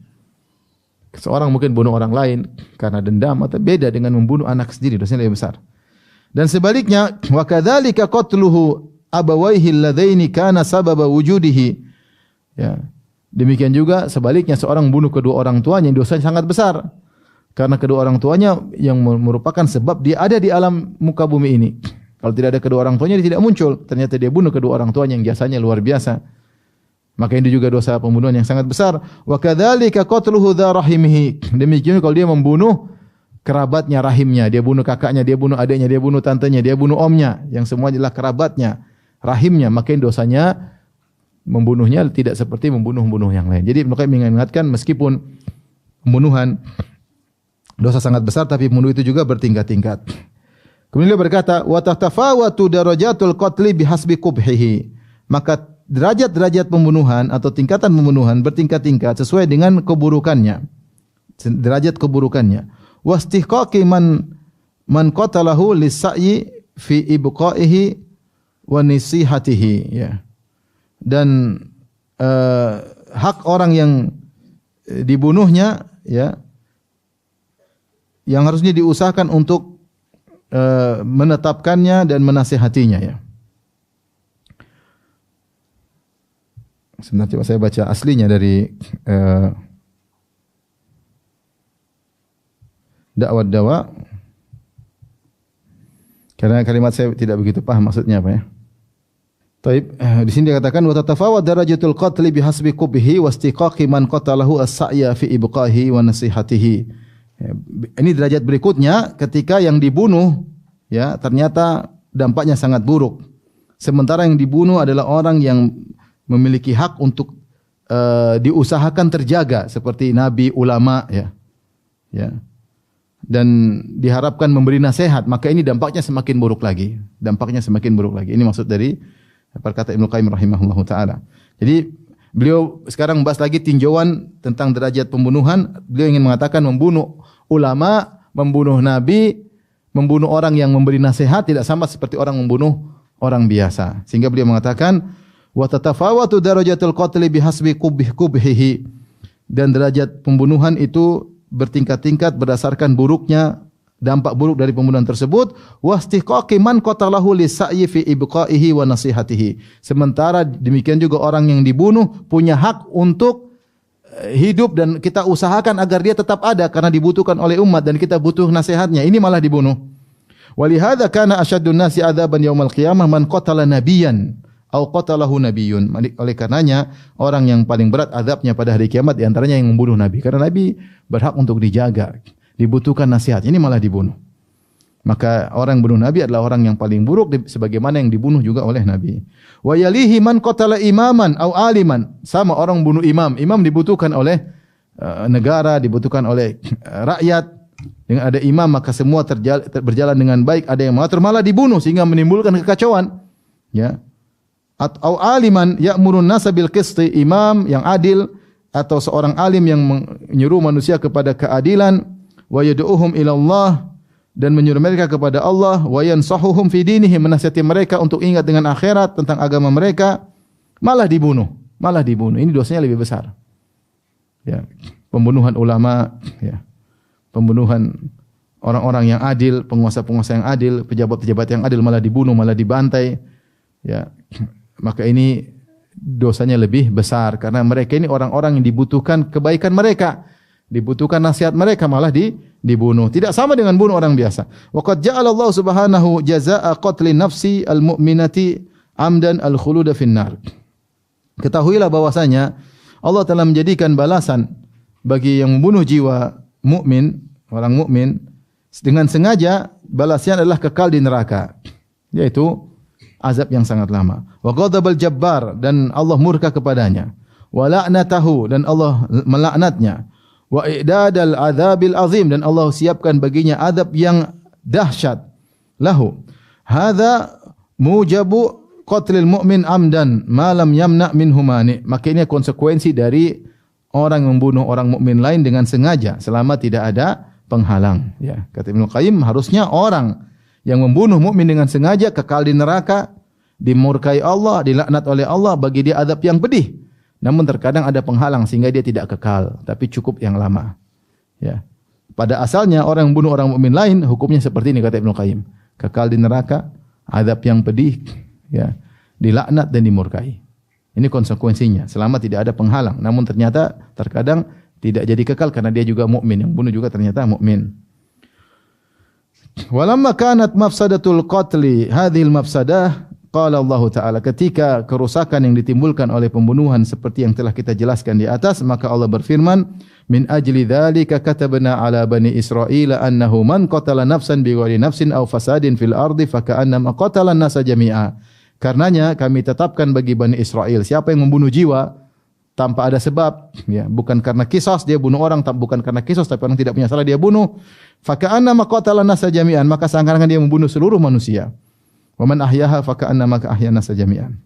Seorang mungkin bunuh orang lain karena dendam, atau beda dengan membunuh anak sendiri, dosanya lebih besar. Dan sebaliknya, wa kadzalika qatluhu abawaihi alladzaini kana sababa wujudihi. Ya. Demikian juga sebaliknya, seorang bunuh kedua orang tuanya, dosanya sangat besar. Karena kedua orang tuanya yang merupakan sebab dia ada di alam muka bumi ini. Kalau tidak ada kedua orang tuanya, dia tidak muncul. Ternyata dia bunuh kedua orang tuanya yang jasanya luar biasa. Maka ini juga dosa pembunuhan yang sangat besar. Wa kadzalika qatluhu dza rahimihi. Demikian kalau dia membunuh kerabatnya, rahimnya, dia bunuh kakaknya, dia bunuh adiknya, dia bunuh tantenya, dia bunuh omnya, yang semua adalah kerabatnya, rahimnya, maka dosanya membunuhnya tidak seperti membunuh yang lain. Jadi Ibnu Qayyim mengingatkan meskipun pembunuhan dosa sangat besar, tapi pembunuh itu juga bertingkat-tingkat. Kemudian dia berkata, wa tatafawatu darajatul qatli bihasbi qubhihi. Maka derajat-derajat pembunuhan atau tingkatan pembunuhan bertingkat-tingkat sesuai dengan keburukannya. Derajat keburukannya. Wastihqaqi man qatalahu lis-sa'yi fi ibqaihi wa nisihatihi, ya. Dan hak orang yang dibunuhnya, ya, yang harusnya diusahakan untuk menetapkannya dan menasihatinya, ya. Sebentar, coba saya baca aslinya dari Dakwah Dawa. Karena kalimat saya tidak begitu paham maksudnya apa, ya. Taib, di sini dikatakan wa tatafawad darajatul qatli bihasbi qubhi wastiqaqi man qatalahu as-sa'ya fi ibqaihi wa nasihatihi. Ini derajat berikutnya ketika yang dibunuh, ya, ternyata dampaknya sangat buruk. Sementara yang dibunuh adalah orang yang memiliki hak untuk diusahakan terjaga seperti nabi, ulama, ya. Ya. Dan diharapkan memberi nasihat, maka ini dampaknya semakin buruk lagi. Dampaknya semakin buruk lagi. Ini maksud dari perkataan Ibnu Qayyim rahimahullahu taala. Jadi beliau sekarang membahas lagi tinjauan tentang derajat pembunuhan. Beliau ingin mengatakan membunuh ulama, membunuh nabi, membunuh orang yang memberi nasihat tidak sama seperti orang membunuh orang biasa. Sehingga beliau mengatakan wa tatafawatu darajatul qatli bihasbi qubhihi. Dan derajat pembunuhan itu bertingkat-tingkat berdasarkan buruknya, dampak buruk dari pembunuhan tersebut. Wastihqaqi man qatalahu lis-sa'yi fi ibqaihi wa nasihatihi. Sementara demikian juga orang yang dibunuh punya hak untuk hidup dan kita usahakan agar dia tetap ada karena dibutuhkan oleh umat dan kita butuh nasihatnya. Ini malah dibunuh. Walihadza kana asyaddun nasi adzaban yaumil qiyamah man qatala nabiyyan au qatalahu nabiyyun. Oleh karenanya orang yang paling berat azabnya pada hari kiamat di antaranya yang membunuh nabi, karena nabi berhak untuk dijaga, dibutuhkan nasihat, ini malah dibunuh. Maka orang yang bunuh nabi adalah orang yang paling buruk sebagaimana yang dibunuh juga oleh nabi. Wa yalihi man qatala imaman au aliman. Sama orang bunuh imam. Imam dibutuhkan oleh negara, dibutuhkan oleh rakyat. Dengan ada imam maka semua berjalan dengan baik. Ada yang mengatur, malah dibunuh sehingga menimbulkan kekacauan. Ya. Atau aliman ya'murun nasa bil qisti, imam yang adil atau seorang alim yang menyuruh manusia kepada keadilan, wa yad'uhum ila Allah, dan menyuruh mereka kepada Allah, wa yansahuhum fi dinihim, menasihati mereka untuk ingat dengan akhirat tentang agama mereka, malah dibunuh. Ini dosanya lebih besar. Ya, pembunuhan ulama, ya. Pembunuhan orang-orang yang adil, penguasa-penguasa yang adil, pejabat-pejabat yang adil malah dibunuh, malah dibantai. Ya, maka ini dosanya lebih besar karena mereka ini orang-orang yang dibutuhkan kebaikan mereka, dibutuhkan nasihat mereka malah dibunuh. Tidak sama dengan bunuh orang biasa. Wa qad ja'ala Allah Subhanahu jazaa'a qatlin nafsi al-mu'minati amdan al-khuluda finnar. Ketahuilah bahwasanya Allah telah menjadikan balasan bagi yang membunuh jiwa mukmin, orang mukmin dengan sengaja, balasnya adalah kekal di neraka, yaitu azab yang sangat lama. Wa ghadabal jabbar, dan Allah murka kepadanya. Wa la'natahu, dan Allah melaknatnya. Wa i'dadal adzabil azim, dan Allah siapkan baginya azab yang dahsyat. Lahu. Hadza mujabu qatlil mu'min amdan ma lam yamna minhu mani. Maka ini konsekuensi dari orang membunuh orang mukmin lain dengan sengaja selama tidak ada penghalang. Ya, kata Ibnu Qayyim, harusnya orang yang membunuh mukmin dengan sengaja kekal di neraka, dimurkai Allah, dilaknat oleh Allah, bagi dia azab yang pedih. Namun terkadang ada penghalang sehingga dia tidak kekal, tapi cukup yang lama. Ya. Pada asalnya orang yang membunuh orang mukmin lain hukumnya seperti ini, kata Ibnu Qayyim. Kekal di neraka, azab yang pedih, ya, dilaknat dan dimurkai. Ini konsekuensinya selama tidak ada penghalang. Namun ternyata terkadang tidak jadi kekal karena dia juga mukmin, yang bunuh juga ternyata mukmin. Walamma kanat mafsadatul qatli hadhil mafsadah, qala Allah Ta'ala, ketika kerusakan yang ditimbulkan oleh pembunuhan seperti yang telah kita jelaskan di atas, maka Allah berfirman, min ajli dzalika katabna ala bani Israil annahu man qatala nafsan bighairi nafsin aw fasadin fil ardi faka'annama qatala an-nasa jami'a. Karenanya kami tetapkan bagi Bani Israel, siapa yang membunuh jiwa tanpa ada sebab, ya, bukan karena kisos dia bunuh orang, bukan karena kisos tapi orang tidak punya salah dia bunuh, faka'annama qatala an-nasa jami'an, maka seakan-akan dia membunuh seluruh manusia. Wa man ahyaha faka'annama ahya an-nasa jami'an.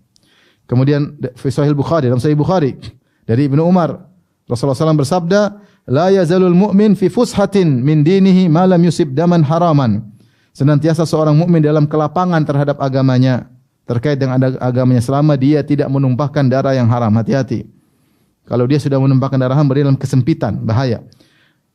Kemudian fi Sahih Bukhari, dalam Sahih Bukhari dari Ibnu Umar, Rasulullah SAW bersabda, la yazalul mu'min fi fushatin min dinihi ma lam yusib daman haraman. Senantiasa seorang mukmin dalam kelapangan terhadap agamanya, terkait dengan agamanya, selama dia tidak menumpahkan darah yang haram. Hati-hati. Kalau dia sudah menumpahkan darah haram, berada dalam kesempitan, bahaya.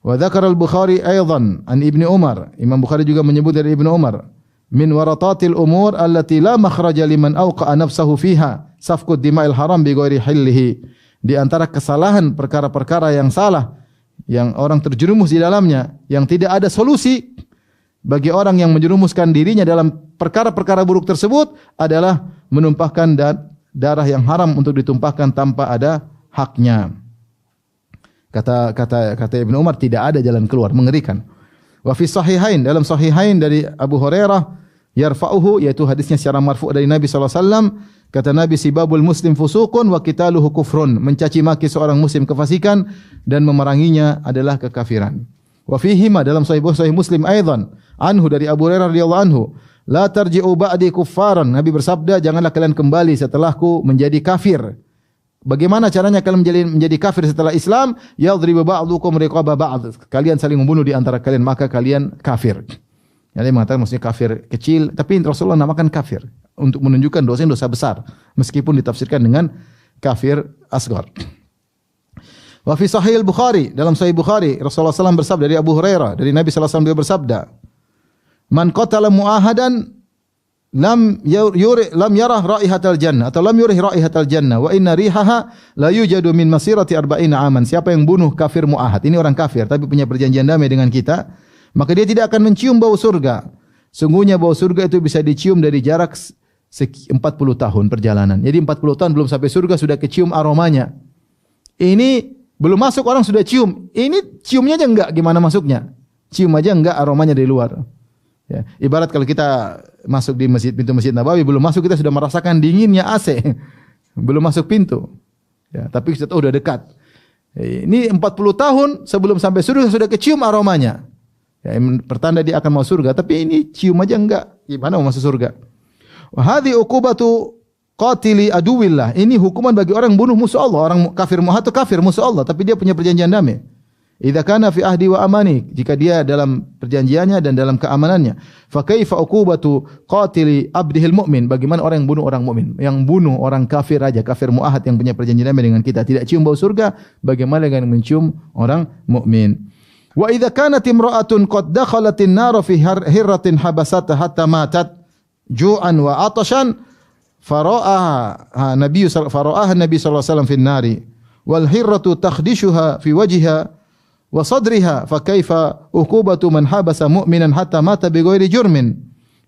Wa dzakara al-Bukhari aidan an Ibnu Umar. Imam Bukhari juga menyebut dari Ibnu Umar, min waratatil umur allati la makhraja liman awqa'a nafsahu fiha safkud dima'il haram bi ghairi hillihi. Di antara kesalahan perkara-perkara yang salah yang orang terjerumus di dalamnya, yang tidak ada solusi bagi orang yang menjerumuskan dirinya dalam perkara-perkara buruk tersebut, adalah menumpahkan darah yang haram untuk ditumpahkan tanpa ada haknya. Kata Ibnu Umar, tidak ada jalan keluar, mengerikan. Wa fi sahihain, dalam sahihain dari Abu Hurairah, yarfa'uhu, yaitu hadisnya secara marfu' dari Nabi sallallahu alaihi wasallam, kata Nabi, sibabul muslim fusuqun wa qitaluhu kufrun, mencaci maki seorang muslim kefasikan dan memeranginya adalah kekafiran. Wa fihi ma, dalam Sahih Muslim aidan anhu, dari Abu Hurairah radhiyallahu anhu, la tarji'u ba'di kuffaran, Nabi bersabda, janganlah kalian kembali setelahku menjadi kafir. Bagaimana caranya kalian menjadi kafir setelah Islam? Yadribu ba'dukum riqaba ba'd, kalian saling membunuh di antara kalian, maka kalian kafir. Jadi mengatakan maksudnya kafir kecil, tapi Rasulullah namakan kafir untuk menunjukkan dosa besar, meskipun ditafsirkan dengan kafir asghar. Wa fi Sahih Bukhari, dalam Sahih Bukhari, Rasulullah SAW bersabda dari Abu Hurairah, dari Nabi SAW beliau bersabda, man qatala mu'ahadan lam yarah raihatal jannah, atau lam yurih raihatal jannah, wa inna rihaha la yujadu min masirati 40 aman. Siapa yang bunuh kafir mu'ahad, ini orang kafir tapi punya perjanjian damai dengan kita, maka dia tidak akan mencium bau surga. Sungguhnya bau surga itu bisa dicium dari jarak 40 tahun perjalanan. Jadi 40 tahun belum sampai surga sudah kecium aromanya. Ini belum masuk orang sudah cium. Ini ciumnya aja enggak, gimana masuknya? Cium aja enggak aromanya dari luar. Ya, ibarat kalau kita masuk di masjid, pintu Masjid Nabawi, belum masuk kita sudah merasakan dinginnya AC. Belum masuk pintu. Ya, tapi kita udah dekat. Ini 40 tahun sebelum sampai surga sudah kecium aromanya. Ya, pertanda dia akan masuk surga, tapi ini cium aja enggak, gimana mau masuk surga? Wa hadhi uqubatu qatili aduwillah. Ini hukuman bagi orang yang bunuh musuh Allah. Orang kafir muahad itu kafir musuh Allah, tapi dia punya perjanjian damai. Idza kana fi ahdi wa amani, jika dia dalam perjanjiannya dan dalam keamanannya. Fa kaifa uqubatu qatili abdihil mu'min? Bagaimana orang yang bunuh orang mukmin? Yang bunuh orang kafir aja, kafir muahad yang punya perjanjian damai dengan kita, tidak cium bau surga, bagaimana dengan mencium orang mukmin? Wa idza kanat imra'atun qad dakhalatin nar fi hirratin habasatha hatta matat ju'an wa atashan fara'aha Nabi sallallahu alaihi wasallam fi an-nari wal hirratu takhdishuha fi wajhiha wa sadriha fa kaifa uqubatu man habasa mu'minan hatta mata bighairi jurmin.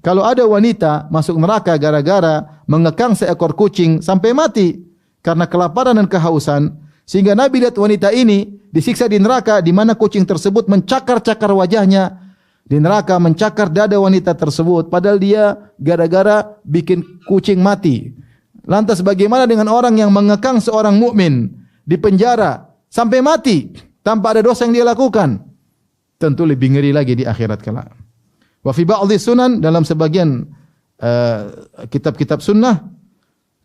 Kalau ada wanita masuk neraka gara-gara mengekang seekor kucing sampai mati karena kelaparan dan kehausan, sehingga Nabi lihat wanita ini disiksa di neraka di mana kucing tersebut mencakar-cakar wajahnya di neraka, mencakar dada wanita tersebut, padahal dia gara-gara bikin kucing mati. Lantas bagaimana dengan orang yang mengekang seorang mukmin di penjara sampai mati tanpa ada dosa yang dia lakukan? Tentu lebih ngeri lagi di akhirat kelak. Wa fi ba'dhi sunan, dalam sebagian kitab-kitab sunnah,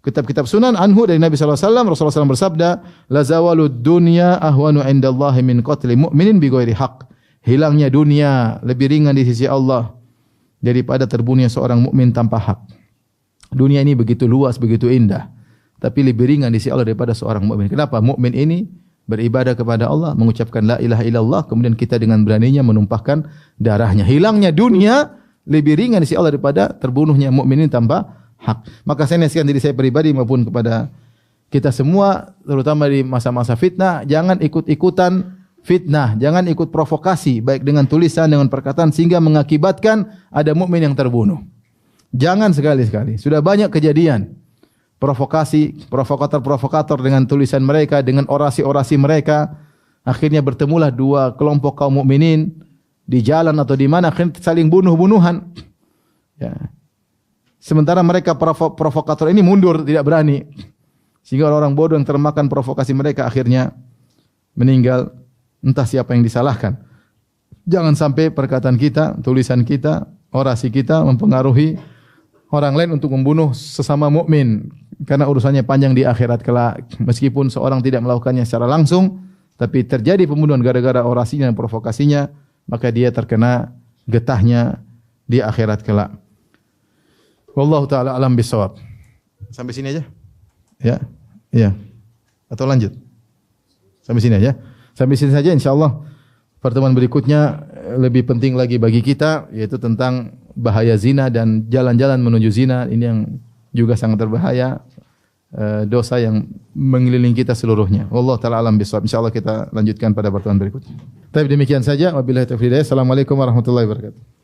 kitab-kitab sunan anhu dari Nabi sallallahu alaihi wasallam, Rasulullah SAW bersabda, la zawalud dunya ahwanu indallahi min qatli mu'minin bighairi haqq. Hilangnya dunia lebih ringan di sisi Allah daripada terbunuhnya seorang mukmin tanpa hak. Dunia ini begitu luas, begitu indah, tapi lebih ringan di sisi Allah daripada seorang mukmin. Kenapa? Mukmin ini beribadah kepada Allah, mengucapkan la ilaha illallah, kemudian kita dengan beraninya menumpahkan darahnya. Hilangnya dunia lebih ringan di sisi Allah daripada terbunuhnya mukminin tanpa hak. Maka saya nasihatkan diri saya pribadi maupun kepada kita semua, terutama di masa-masa fitnah, jangan ikut-ikutan fitnah, jangan ikut provokasi baik dengan tulisan dengan perkataan sehingga mengakibatkan ada mukmin yang terbunuh. Jangan sekali-sekali. Sudah banyak kejadian provokasi, provokator-provokator dengan tulisan mereka, dengan orasi-orasi mereka, akhirnya bertemulah dua kelompok kaum mukminin di jalan atau di mana, akhirnya saling bunuh-bunuhan. Ya. Sementara mereka provokator ini mundur, tidak berani, sehingga orang bodoh yang termakan provokasi mereka akhirnya meninggal. Entah siapa yang disalahkan. Jangan sampai perkataan kita, tulisan kita, orasi kita mempengaruhi orang lain untuk membunuh sesama mukmin, karena urusannya panjang di akhirat kelak. Meskipun seorang tidak melakukannya secara langsung, tapi terjadi pembunuhan gara-gara orasinya dan provokasinya, maka dia terkena getahnya di akhirat kelak. Wallahu taala alam bisawab. Sampai sini aja? Ya. Ya. Atau lanjut? Sampai sini aja. Sampai sini saja, insyaallah pertemuan berikutnya lebih penting lagi bagi kita, yaitu tentang bahaya zina dan jalan-jalan menuju zina. Ini yang juga sangat berbahaya, dosa yang mengelilingi kita seluruhnya. Wallahu taala alam bisawab. Insyaallah kita lanjutkan pada pertemuan berikutnya. Tapi demikian saja, wabillahi taufiq hidayah. Assalamualaikum warahmatullahi wabarakatuh.